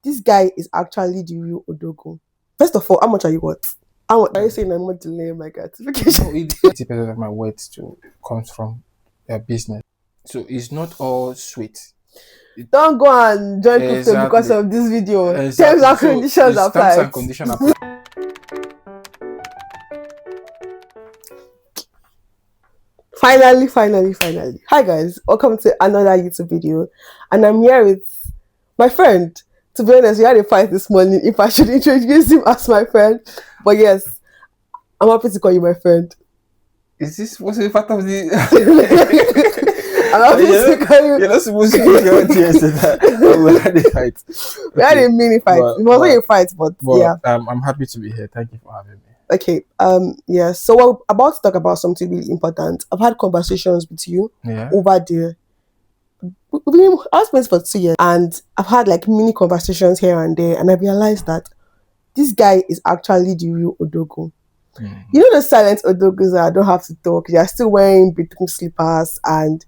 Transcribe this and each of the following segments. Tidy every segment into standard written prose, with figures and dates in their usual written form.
this guy is actually the real Odogo. First of all, how much are you worth? How much are you saying I'm not delaying my gratification? No, 80% of my worth comes from business. So it's not all sweet. Don't go and join crypto because Exactly. of this video. Terms Exactly. and So conditions it's terms apply. and conditions apply. Finally. Hi guys, welcome to another YouTube video. And I'm here with my friend. To be honest, we had a fight this morning if I should introduce him as my friend. But yes, I'm happy to call you my friend. Is this supposed to be part of the? I'm happy to call you. You're not supposed to be here yesterday. We had a fight. We had a mini fight. It wasn't a fight, but yeah. I'm happy to be here. Thank you for having me. Okay. Yeah. So we're about to talk about something really important. I've had conversations with you over there. We've been husbands for 2 years, and I've had like mini conversations here and there, and I realized that this guy is actually the real Odogo. You know the silent Odogus that don't have to talk. They are still wearing between slippers and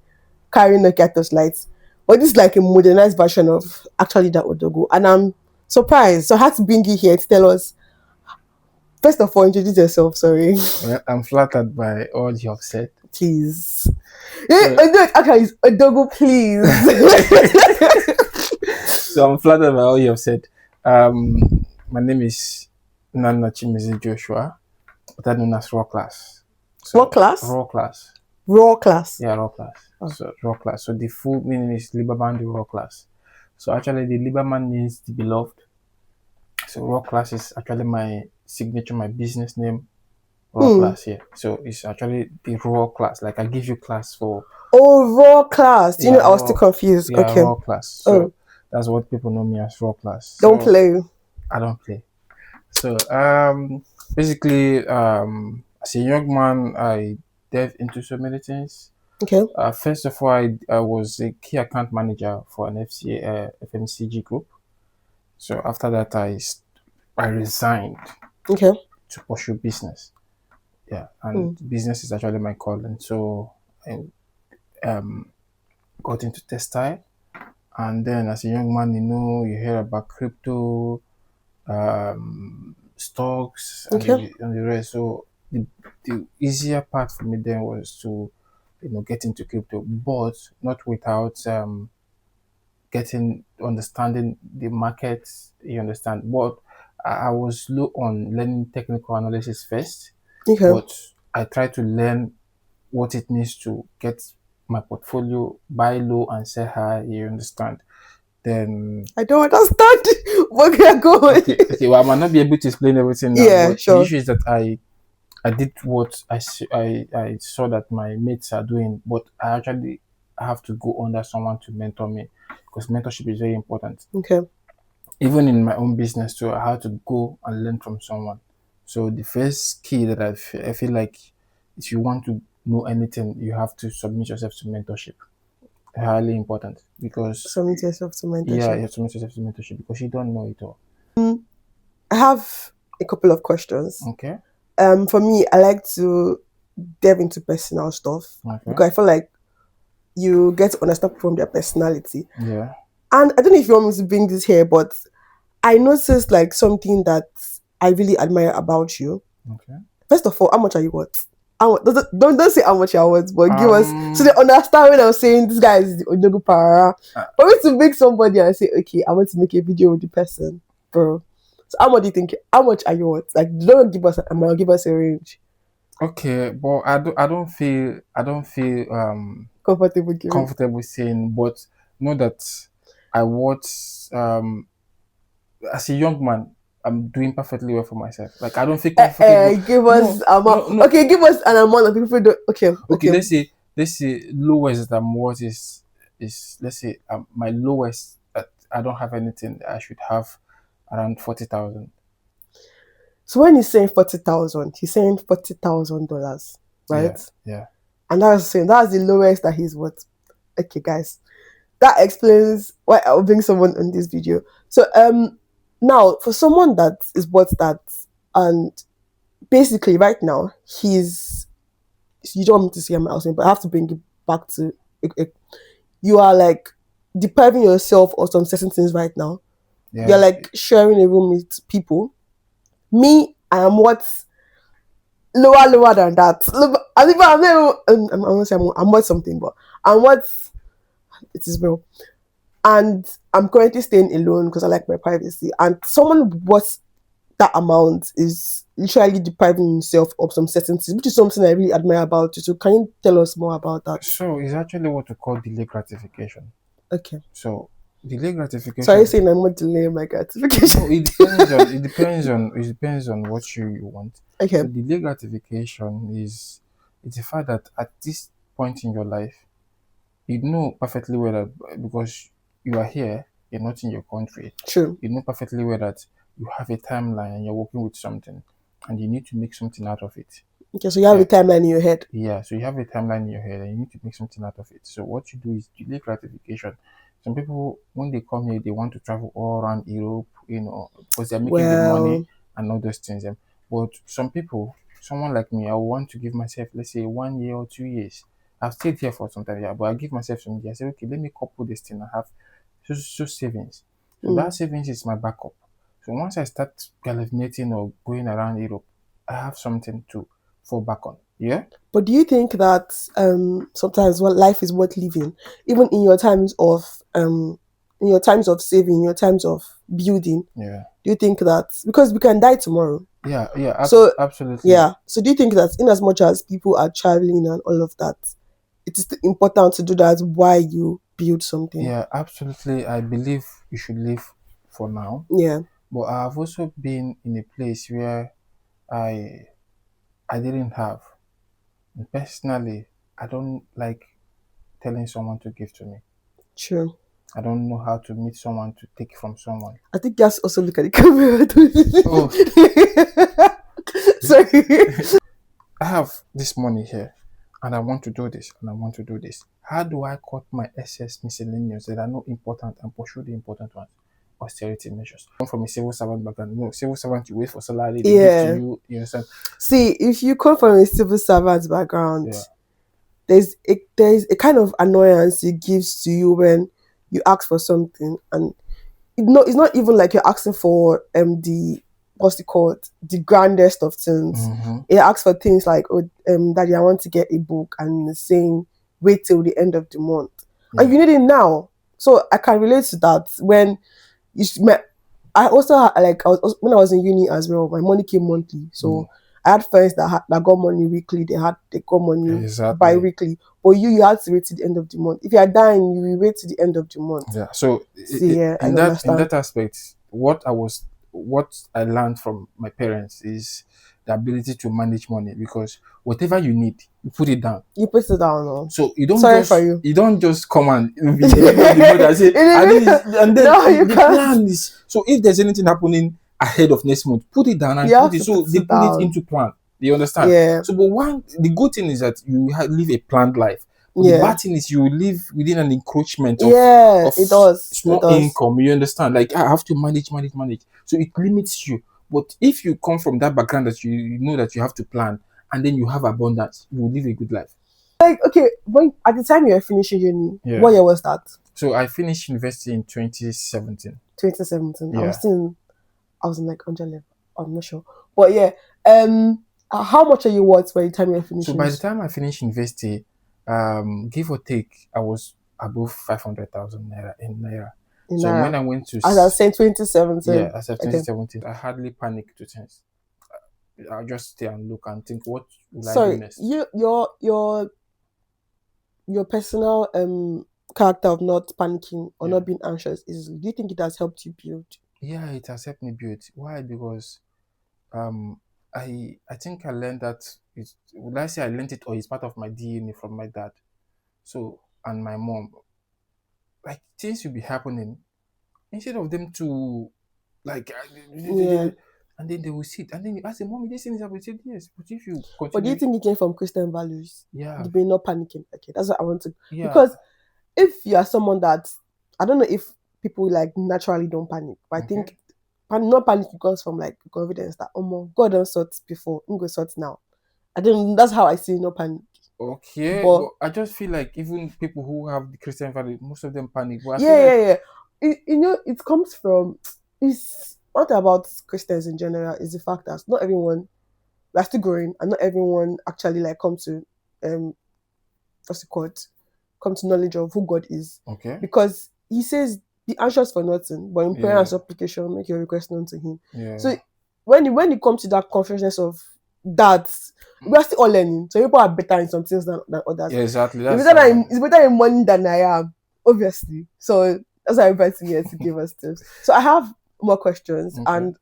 carrying Nokia lights. But this is like a modernized version of actually that Odogo. And I'm surprised. So I had to bring you here to tell us. First of all, introduce yourself, sorry. Well, I'm flattered by all you have said. Please. Actually, it's Odogo, please. So I'm flattered by all you have said. My name is Nana Chimizi Joshua, better known as Raw Class. So, what class? Raw Class. Raw Class? Yeah, Raw Class. Oh. So Raw Class. So the full meaning is Liberman the Raw Class. So actually the Liberman means the beloved. So Raw Class is actually my signature, my business name. Raw Class, yeah. So it's actually the Raw Class. Like I give you class for. Oh, Raw Class. You know, I was too confused. Yeah, okay. Raw Class. So that's what people know me as Raw Class. Don't play. I don't play. So basically, as a young man, I delved into so many things. Okay. First of all, I was a key account manager for an FMCG group. So after that, I resigned. Okay. To pursue business. Yeah, and business is actually my calling. So I got into textile, and then as a young man, you hear about crypto, stocks, and the rest. So the easier part for me then was to get into crypto, but not without understanding the markets. You understand? But I was low on learning technical analysis first. Okay. But I tried to learn what it means to get my portfolio, buy low and sell high. You understand? Then I don't understand. What can I go with? Okay, well, I might not be able to explain everything now. Yeah, but sure. The issue is that I did what I saw that my mates are doing, but I actually have to go under someone to mentor me, because mentorship is very important. Okay. Even in my own business too, I had to go and learn from someone. So the first key that I feel like, if you want to know anything, you have to submit yourself to mentorship. Highly important, because submit yourself to mentorship. Yeah, you have to submit yourself to mentorship because you don't know it all. I have a couple of questions. Okay. For me, I like to delve into personal stuff because I feel like you get to understand from their personality. Yeah. And I don't know if you want me to bring this here, but I noticed like something that I really admire about you. Okay. First of all, how much are you worth? Don't say how much you're worth, but give us so they understand when I'm saying this guy is the Odogo Para. For me to make somebody and say, okay, I want to make a video with the person, bro. So how much do you think? How much are you worth? Like, don't give us an amount, give us a range. Okay, but I don't feel comfortable saying, but know that I was as a young man, I'm doing perfectly well for myself. Like I don't feel comfortable. Give us amount. No. Okay, give us an amount of people. Okay. Let's say lowest that I'm worth is let's say my lowest that I don't have anything. I should have around 40,000. So when he's saying 40,000, he's saying $40,000, right? Yeah. And that's the lowest that he's worth. Okay, guys, that explains why I'll bring someone on this video. So now for someone that is worth that, and basically right now you don't want me to say my housemate, but I have to bring it back to you are like depriving yourself of some certain things right now. You're like sharing a room with people. Me, I am what lower than that. I think I'm not saying I'm what something, but I'm what it is well. And I'm currently staying alone because I like my privacy. And someone worth that amount is literally depriving himself of some certainty, which is something I really admire about you. So can you tell us more about that? So it's actually what we call delay gratification. Okay. So delay gratification. So are you saying I'm not delaying my gratification? No, it depends on what you want. Okay. So delay gratification is it's the fact that at this point in your life, you know perfectly well that because you are here, you're not in your country. True. You know perfectly well that you have a timeline and you're working with something, and you need to make something out of it. Okay, so you have a timeline in your head. Yeah, so you have a timeline in your head and you need to make something out of it. So what you do is delay gratification. Some people, when they come here, they want to travel all around Europe, because they're making the money and all those things. But some people, someone like me, I want to give myself, let's say, 1 year or 2 years. I've stayed here for some time, yeah, but I give myself some years. I say, okay, let me couple this thing. I have so savings. So that savings is my backup. So once I start gallivanting or going around Europe, I have something to fall back on. Yeah. But do you think that sometimes what life is worth living, even in your times of saving, in your times of building? Yeah. Do you think that because we can die tomorrow? Yeah. So absolutely. Yeah. So do you think that in as much as people are traveling and all of that, it is important to do that while you build something? Yeah, absolutely. I believe you should live for now. Yeah. But I've also been in a place where I I didn't have. And personally, I don't like telling someone to give to me. True. I don't know how to meet someone to take from someone. I think just also look at the camera. Oh, Sorry. I have this money here and I want to do this and I want to do this. How do I cut my excess miscellaneous that are not important and pursue the important ones? Austerity measures. Come from a civil servant background. No, civil servant, you wait for salary, they give to you. You understand? See, if you come from a civil servant background, there's a kind of annoyance it gives to you when you ask for something, and it's not even like you're asking for the what's it called, the grandest of things. It asks for things like, oh, daddy, I want to get a book, and it's saying wait till the end of the month, and you need it now. So I can relate to that. When I also when I was in uni as well, my money came monthly. So I had friends that got money weekly. They got money bi-weekly. But you had to wait till the end of the month. If you are dying, you will wait till the end of the month. Yeah. So in that aspect, what I learned from my parents is the ability to manage money, because whatever you need, you put it down. You put it down. No? So you don't just come and be and say, and then no, the plan is, so if there's anything happening ahead of next month, put it down and put it. So they put it into plan. You understand? Yeah. So, but the good thing is that you live a planned life. The bad thing is you live within an encroachment of small income. You understand? Like, I have to manage. So it limits you. But if you come from that background that you know that you have to plan, and then you have abundance, you will live a good life. Like, okay, when at the time you were finishing uni, what year was that? So I finished university in 2017. 2017. Yeah. I was in like 100 level. I'm not sure. But yeah. How much are you worth by the time you're finishing? So by the time I finished university, give or take, I was above 500,000 naira in naira. So when I went to, as I said, 2017. Yeah, as of 2017, I hardly panicked to things. I'll just stay and look and think, what will I do next? Your personal character of not panicking or not being anxious do you think it has helped you build? Yeah, it has helped me build. Why? Because I think I learned that would I say I learned it, or it's part of my DNA from my dad. So, and my mom, like, things will be happening instead of them to like and then they will sit and then you ask them, mommy, this thing is happening. Say yes, but if you continue. But do you think it came from Christian values? Yeah. You be not panicking. Okay, that's what I want to. Yeah. Because if you are someone that, I don't know if people like naturally don't panic, but I think not panicking comes from like confidence that, oh my God, don't sort before, I'm going to sort now. That's how I see no panic. Okay, but I just feel like even people who have the Christian value, most of them panic. But yeah. You know, it comes from, Is what about Christians in general is the fact that not everyone, we're still growing, and not everyone actually like come to what's it called, come to knowledge of who God is. Okay. Because he says, be anxious for nothing, but in prayer and Yeah. supplication, make your request known to him. Yeah. So when you come to that consciousness of that, we are still all learning. So people are better in some things than others. Yeah, exactly. It's better in money than I am, obviously. So that's why I invited you here to give us tips. So I have more questions, Okay. and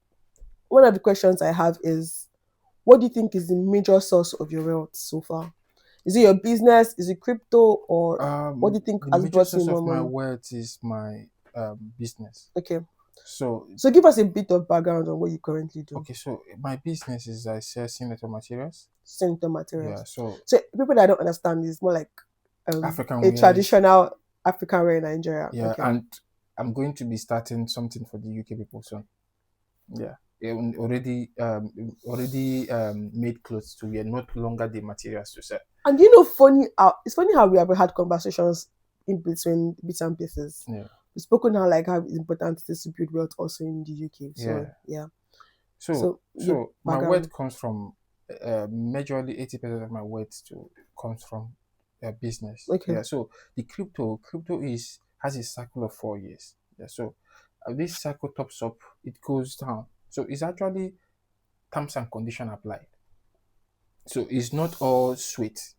one of the questions I have is, what do you think is the major source of your wealth so far? Is it your business? Is it crypto? Or what do you think The has major brought you source more of my money? wealth is my business. Okay. So So give us a bit of background on what you currently do. okay, so my business is I sell signature materials. Center Yeah, materials. so So people that don't understand is more like African a wears. traditional African wear in Nigeria. Yeah, Okay. and I'm going to be starting something for the UK people soon. Yeah, already made clothes to wear, not longer the materials to sell. And you know, it's funny how we have had conversations in between bits and pieces. Yeah. We've spoken how like how important it is to build wealth also in the UK. So yeah. So my background. wealth comes from majorly 80% of my wealth comes from business. Okay. Yeah. So the crypto has a cycle of 4 years. Yeah. So this cycle tops up, it goes down. So it's actually terms and condition applied. So it's not all sweet.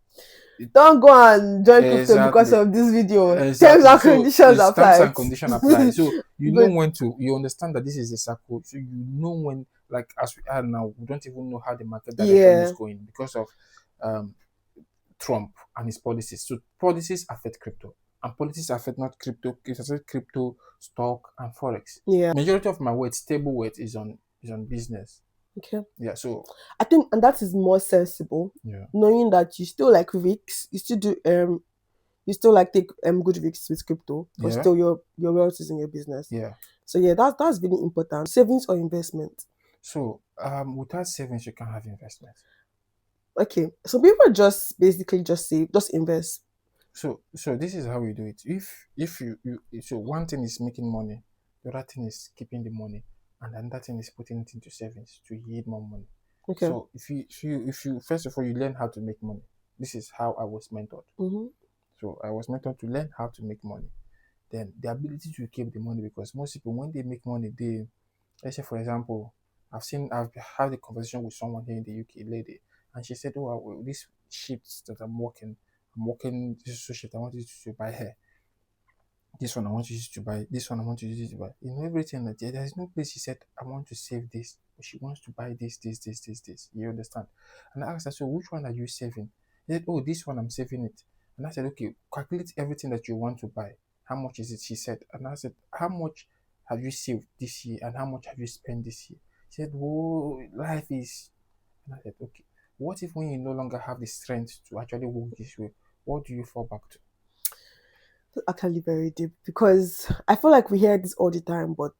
Don't go and join crypto because Exactly. of this video. Terms Exactly. and So conditions it's terms applied. and condition apply. So you know Good. when to you understand that this is a cycle. So you know when, like as we are now, we don't even know how the market direction is going because of Trump and his policies. So policies affect crypto. And policies affect not crypto, it affects crypto, stock, and forex. Yeah. Majority of my weight, stable weight, is on business. Okay. Yeah. So I think, and that is more sensible. yeah. Knowing that you still like risks, you still do you still like take good risks with crypto, but still your wealth is in your business. Yeah. So yeah, that's really important. Savings or investment. So without savings, you can't have investment. Okay. So people just basically just save, just invest. So this is how we do it. If you so one thing is making money, the other thing is keeping the money, and another thing is putting it into savings to yield more money. Okay. So if you first of all you learn how to make money. This is how I was mentored. Mm-hmm. So I was mentored to learn how to make money. Then the ability to keep the money, because most people when they make money, let's say for example, I've had a conversation with someone here in the UK, lady, and she said, "Oh, these shifts that I'm working this shift. I want you to buy hair. This one I want you to buy. This one I want you to buy. You know everything that there's no place." She said, "I want to save this," but she wants to buy this. You understand? And I asked her, "So which one are you saving?" She said, "Oh, this one I'm saving it." And I said, "Okay, calculate everything that you want to buy. How much is it?" She said, and I said, "How much have you saved this year, and how much have you spent this year?" She said, "Oh, life is." And I said, "Okay, what if when you no longer have the strength to actually walk this way, what do you fall back to?" Actually very deep, because I feel like we hear this all the time, but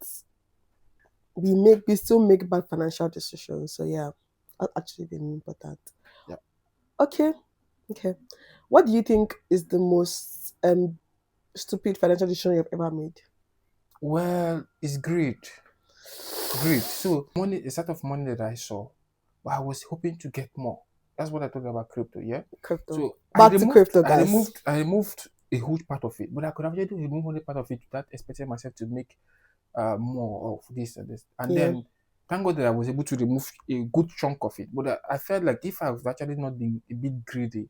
we still make bad financial decisions. So yeah, that's actually very important. Yeah. Okay. What do you think is the most stupid financial decision you've ever made? Well, it's greed. Greed. So money, a set of money that I saw, but I was hoping to get more. That's what I talked about crypto, yeah. Crypto. So Back to crypto, guys. I removed a huge part of it, but I could have just removed only part of it without expecting myself to make more of this and this. And then thank God that I was able to remove a good chunk of it. But I felt like if I was actually not being a bit greedy,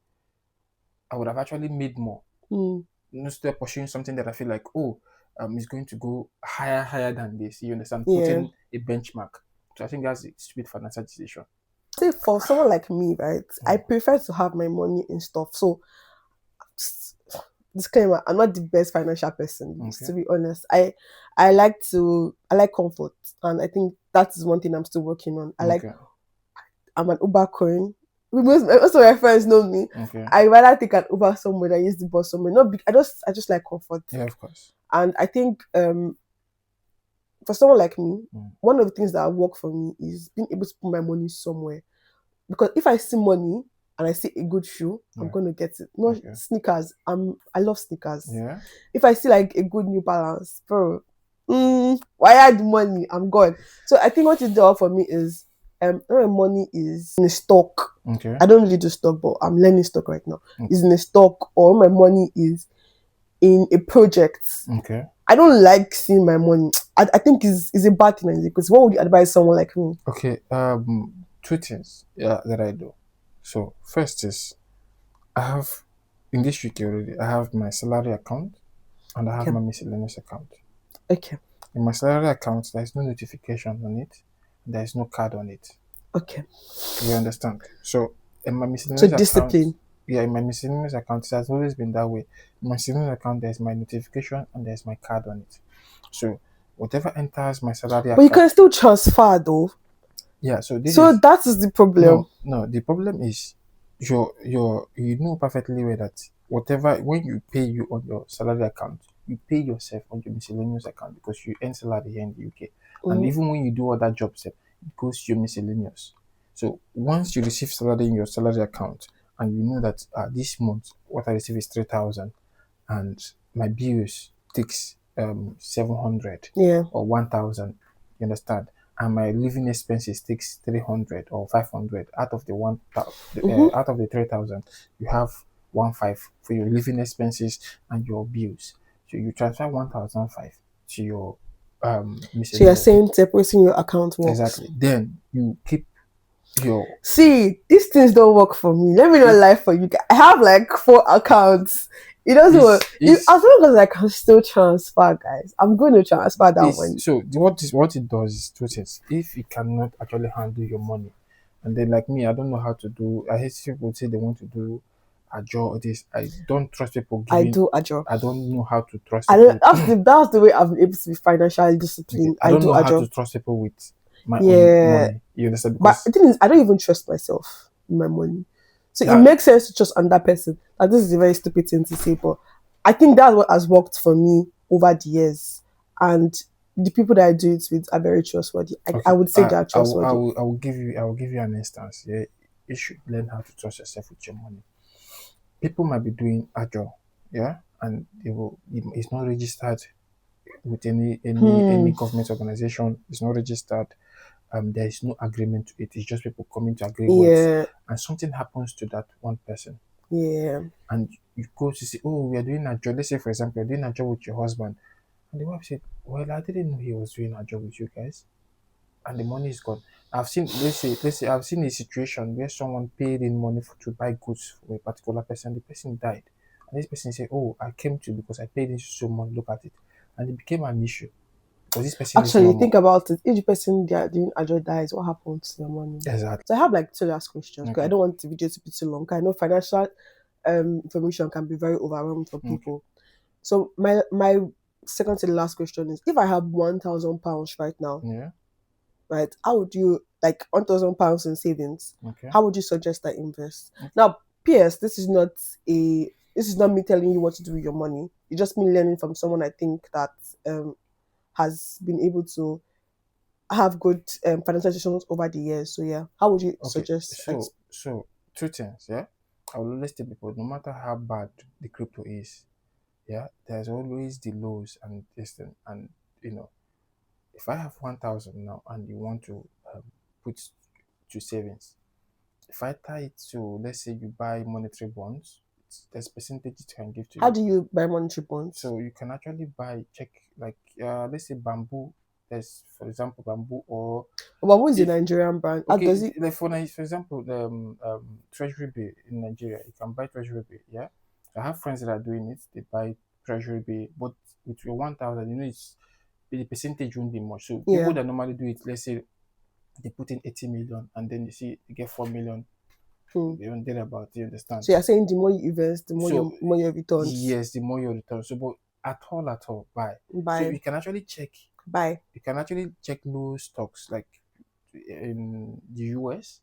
I would have actually made more. Instead of pursuing something that I feel like, it's going to go higher than this. You understand? Putting a benchmark. So I think that's a stupid financial decision. Say for someone like me, right? I prefer to have my money in stuff. So disclaimer, I'm not the best financial person, to be honest. I like comfort, and I think that is one thing I'm still working on. I'm an Uber coin. Most of my friends know me. I rather take an Uber somewhere than use the bus somewhere. I just like comfort. Yeah, of course. And I think for someone like me, one of the things that work for me is being able to put my money somewhere. Because if I see money and I see a good shoe, I'm gonna get it. Not sneakers. I love sneakers. Yeah. If I see like a good New Balance, bro, Wire the money, I'm gone. So I think what you do for me is my money is in a stock. Okay. I don't really do stock, but I'm learning stock right now. Okay. Is in a stock, or my money is in a project. Okay. I don't like seeing my money. I think is a bad thing, because what would you advise someone like me? Okay. Two things that I do. So first is I have in this week already. I have my salary account and I have Okay. my miscellaneous account. Okay. In my salary account, there is no notification on it. There is no card on it. Okay. You understand? So in my So miscellaneous account, discipline. yeah, in my miscellaneous account, it has always been that way. In my miscellaneous account, there's my notification and there's my card on it. So whatever enters my salary But you account, can still transfer though. yeah. So this So is that is the problem. no. The problem is you know perfectly well that whatever when you pay you on your salary account, you pay yourself on your miscellaneous account because you earn salary here in the UK, and even when you do other jobs, it goes to your miscellaneous. So once you receive salary in your salary account, and you know that this month what I receive is 3,000, and my bills takes 700 Yeah. or 1,000, you understand, and my living expenses takes 300 or 500 out of the out of the 3,000, you have 1,500 for your living expenses and your bills. So you transfer 1,500 to your So you're miscellaneous. saying separating your account works. Exactly. Then you keep your See, these things don't work for me. Let me not it, lie for you. I have like 4 accounts. It doesn't work. As long as I can still transfer, guys, I'm going to transfer that money. So what it does is two things. If you cannot actually handle your money, and then like me, I don't know how to do. I hate people say they want to do a job or this. I don't trust people I giving. do a job. I don't know how to trust I people. don't, that's the way I've been able to be financially Okay. disciplined. I I don't do know a how job. to trust people with my own Yeah. money. You understand? But Because the thing is, I don't even trust myself in my money. So it that makes sense to trust another person. Like, this is a very stupid thing to say, but I think that's what has worked for me over the years. And the people that I do it with are very trustworthy. I okay. would say they are trustworthy. I will give you an instance. Yeah, you should learn how to trust yourself with your money. People might be doing a job, yeah, and it's not registered with any government organization. It's not registered. There is no agreement to it. It's just people coming to agree words, Yeah. and something happens to that one person, Yeah. and you go to say, "Oh, we are doing a job." Let's say, for example, you're doing a job with your husband, and the wife said, "Well, I didn't know he was doing a job with you guys," and the money is gone. I've seen, let's say, I've seen a situation where someone paid in money to buy goods for a particular person. The person died, and this person said, "Oh, I came to because I paid this so much. Look at it," and it became an issue because this person is Actually, no think more. about it. If the person they are doing a job dies, what happens to your money? Exactly. So I have like 2 last questions, because I Okay. don't want the video to be too long. I know financial information can be very overwhelming for people. So my second to the last question is, if I have £1,000 right now, Yeah. right, how would you, like, £1,000 in savings? Okay. How would you suggest I invest? Now, P.S. This is not me telling you what to do with your money. It's just me learning from someone I think that has been able to have good financial decisions over the years. So yeah, how would you Okay. suggest? So two things. Yeah. I will always tell people, no matter how bad the crypto is, yeah, there's always the lows and this thing. And you know, if I have 1,000 now and you want to put to savings, if I tie it to, let's say you buy monetary bonds, there's percentage it can give to How you. do you buy monetary bonds? So you can actually buy check like let's say bamboo. There's for example bamboo or Bamboo is a if Nigerian brand. How okay does it? like for example the treasury bill in Nigeria, you can buy treasury bill. Yeah, I have friends that are doing it. They buy treasury bill, but with your 1,000, you know, it's the percentage won't be much. So people Yeah. that normally do it, let's say they put in 80 million and then you see you get 4 million. They don't get about, you understand? So you're saying the more you invest, the So more your returns. yes, the more you return. So but at all, buy. So Buy. you can actually check low stocks like in the US.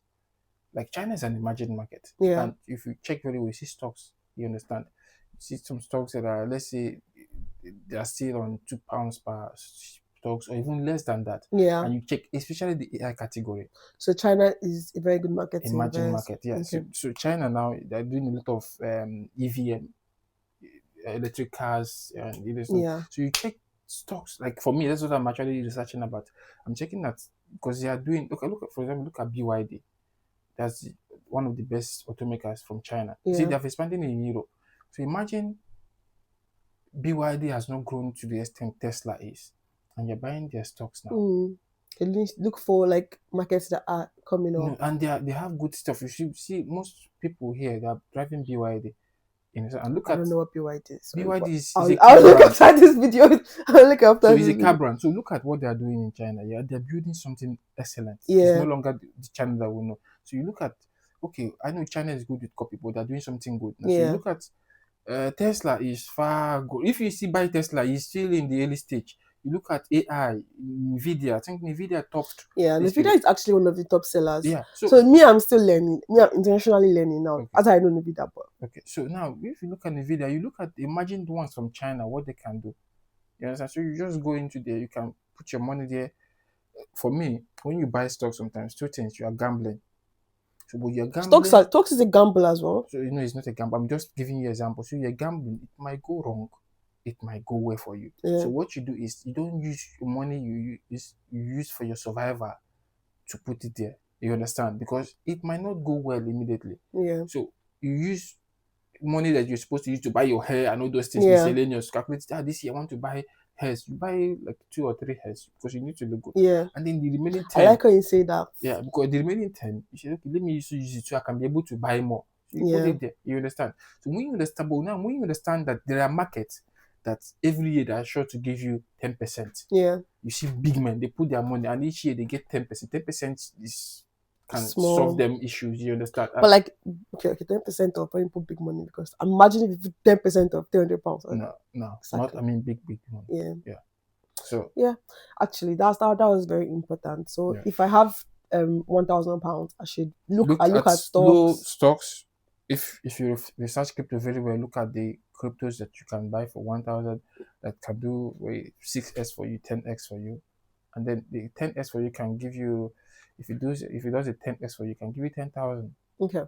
Like China is an emerging market. Yeah. And if you check very well, you see stocks, you understand. You see some stocks that are, let's say, they are still on £2 per stocks or even less than that. Yeah. And you check, especially the AI category. So China is a very good market to Emerging invest. market, yeah. Okay. So China now, they're doing a lot of EVM, electric cars, and Yeah. so you check stocks. Like for me, that's what I'm actually researching about. I'm checking that because they are doing. Okay, look at, for example, look at BYD. That's one of the best automakers from China. See, Yeah. they have expanded in Europe. So imagine BYD has not grown to the extent Tesla is, and you're buying their stocks now. At least look for like markets that are coming up. No, and they have good stuff. You should see most people here that are driving BYD. And look I at don't know what BYD is. Sorry, but BYD is a car I'll look brand. after this video. I'll look So after it's this a car video. brand. So look at what they are doing in China. Yeah, they're building something excellent. It's no Yeah. longer the China that we know. So you look at, okay, I know China is good with copy, but they're doing something good now. So you Yeah. look at Tesla is far good. If you see buy Tesla, it's still in the early stage. You look at AI, Nvidia. I think Nvidia topped Yeah, this Nvidia period. is actually one of the top sellers. Yeah. So me, I'm still learning. Me, I'm internationally learning now. Okay. As I know Nvidia, but Okay. So now, if you look at Nvidia, you look at imagine the ones from China, what they can do. You understand? So you just go into there, you can put your money there. For me, when you buy stock, sometimes two things: you are gambling. So, but you're gambling. stocks is a gamble as well. So you know it's not a gamble. I'm just giving you an example. So you're gambling. It might go wrong. It might go well for you. Yeah. So what you do is you don't use your money you use for your survival to put it there. You understand? Because it might not go well immediately. Yeah. So you use money that you're supposed to use to buy your hair and all those things, Yeah. miscellaneous. Calculate, this year I want to buy hairs. You buy like 2 or 3 hairs because you need to look good. Yeah. And then the remaining I 10. like how you say that. Yeah, because the remaining 10, you say, okay, let me use it so I can be able to buy more. So you put Yeah. it there. You understand? So when you understand, but now when you understand that there are markets that every year they are sure to give you 10%. Yeah. You see big men, they put their money and each year they get 10%. 10% is can Small. solve them issues. You understand? But like, okay, 10% of when you put big money, because imagine if you 10% of £300. No, Exactly. not. I mean, big money. Yeah. Yeah. So yeah, actually, that was very important. So yeah. if I have £1,000, I should look at stocks. Low stocks. If you research crypto very well, look at the cryptos that you can buy for 1,000 that can do 6x for you, 10x for you, and then the 10x for you can give you, if it does a 10x for you, can give you 10,000. Okay.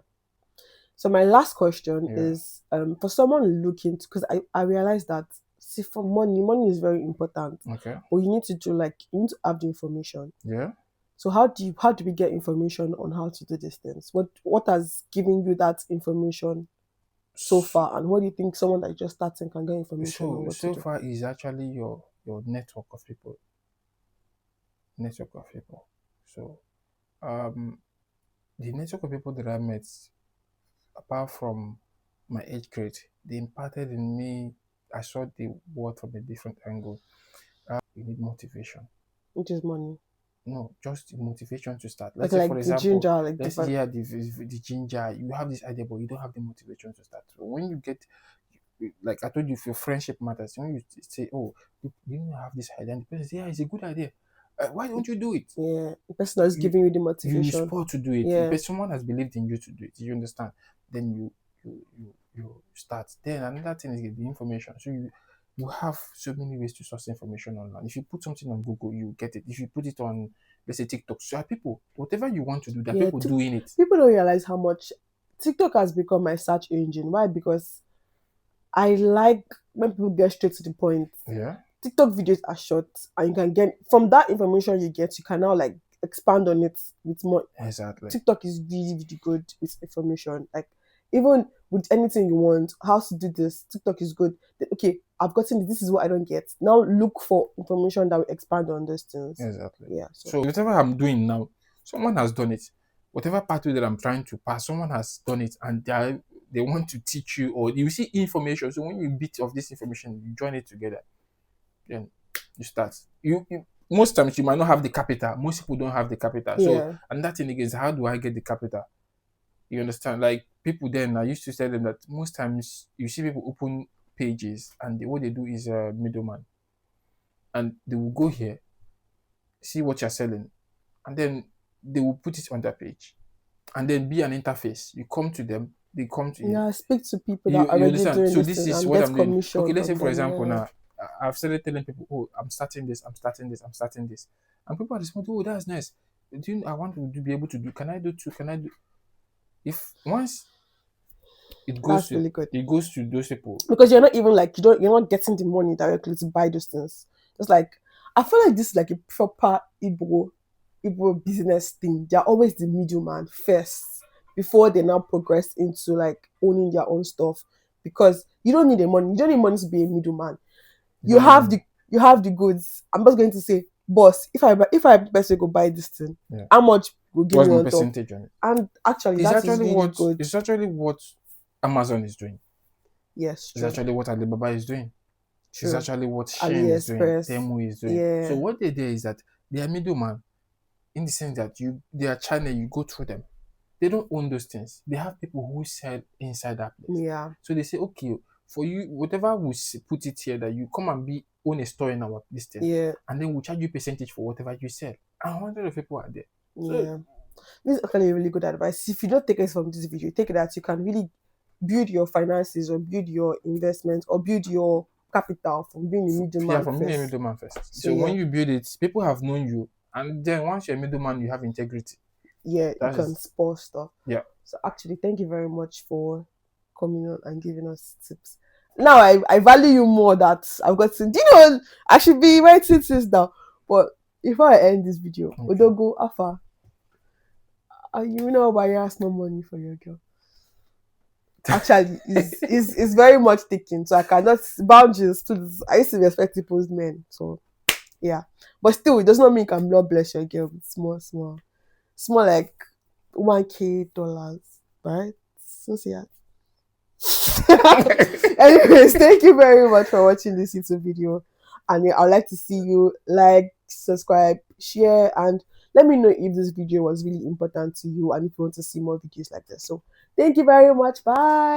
So my last question is for someone looking, because I realized that see for money is very important. Okay. But you need to have the information. Yeah. So how do we get information on how to do these things? What has given you that information so far, and what do you think someone that just starting can get information on what to do? So far is actually your network of people. So the network of people that I met, apart from my age grade, they imparted in me. I saw the world from a different angle. You need motivation. Which is money. No, just motivation to start. Let's say, for example, the ginger, let's say the ginger. You have this idea, but you don't have the motivation to start. So when you get, like I told you, if your friendship matters, when you say, "Oh, you have this idea," and the person says, "Yeah, it's a good idea. Why don't you do it?" Yeah, the person that's giving you the motivation. You support to do it. Yeah. But someone has believed in you to do it. You understand? Then you start. Then another thing is the information. So you have so many ways to source information online. If you put something on Google, you get it. If you put it on, let's say, TikTok, so are people, whatever you want to do, there are people doing it. People don't realize how much TikTok has become my search engine. Why? Because I like when people get straight to the point. Yeah. TikTok videos are short, and you can get from that information you get, you can now like expand on it with more. Exactly. TikTok is really, really good with information. Like even with anything you want, how to do this, TikTok is good. Okay, I've gotten this is what I don't get. Now look for information that will expand on those things. Exactly. Yeah. So whatever I'm doing now, someone has done it. Whatever pathway that I'm trying to pass, someone has done it, and they want to teach you, or you see information. So when you bit of this information, you join it together. Then you start. You most times you might not have the capital. Most people don't have the capital. So and that thing again is, how do I get the capital? You understand? Like people then, I used to tell them that most times you see people open pages and what they do is a middleman. And they will go here, see what you're selling, and then they will put it on their page. And then be an interface. You come to them, they come to you. Yeah, speak to people that are already doing so this is what I'm doing. Okay, let's say for example now, I've started telling people, "Oh, I'm starting this. And people are responding, "Oh, that's nice. I want to be able to do, can I do too? Can I do?" If once it goes to those people. Because you're not even like, you're not getting the money directly to buy those things. It's like I feel like this is like a proper Igbo business thing. They're always the middleman first before they now progress into like owning their own stuff. Because you don't need the money. You don't need money to be a middleman. You have the goods. I'm just going to say, boss, if I best go buy this thing, how much will give What's me my on top? percentage on it? And actually, It's that is actually really good. it's actually what Amazon is doing. Yes, It's true. actually what Alibaba is doing. True. It's actually what Shein is doing. AliExpress. Temu is doing. Yeah. So what they do is that they are middleman in the sense that their channel, you go through them. They don't own those things. They have people who sell inside that place. Yeah. So they say, okay, for you, whatever we put it here, that you come and own a store in our this thing, Yeah. and then we'll charge you percentage for whatever you sell. And hundreds of people are there. Yeah. This is actually really good advice. If you don't take it from this video, take it that you can really build your finances or build your investment or build your capital from being a middleman. Yeah, from being a middleman first. So when you build it, people have known you, and then once you're a middleman, you have integrity. Yeah, you can spoil stuff. Yeah. So actually, thank you very much for coming on and giving us tips. Now I value you more that I've got to. Do you know I should be writing things down? But before I end this video, Odogo Afa, you know why you ask no money for your girl. Actually, is very much taken. So I cannot boundaries to this. I used to respect people's men. So yeah. But still it does not mean you can not bless your girl with small like $1,000, right? So yeah. Anyways, thank you very much for watching this YouTube video. And I'd like to see you like, subscribe, share, and let me know if this video was really important to you and if you want to see more videos like this. So thank you very much. Bye.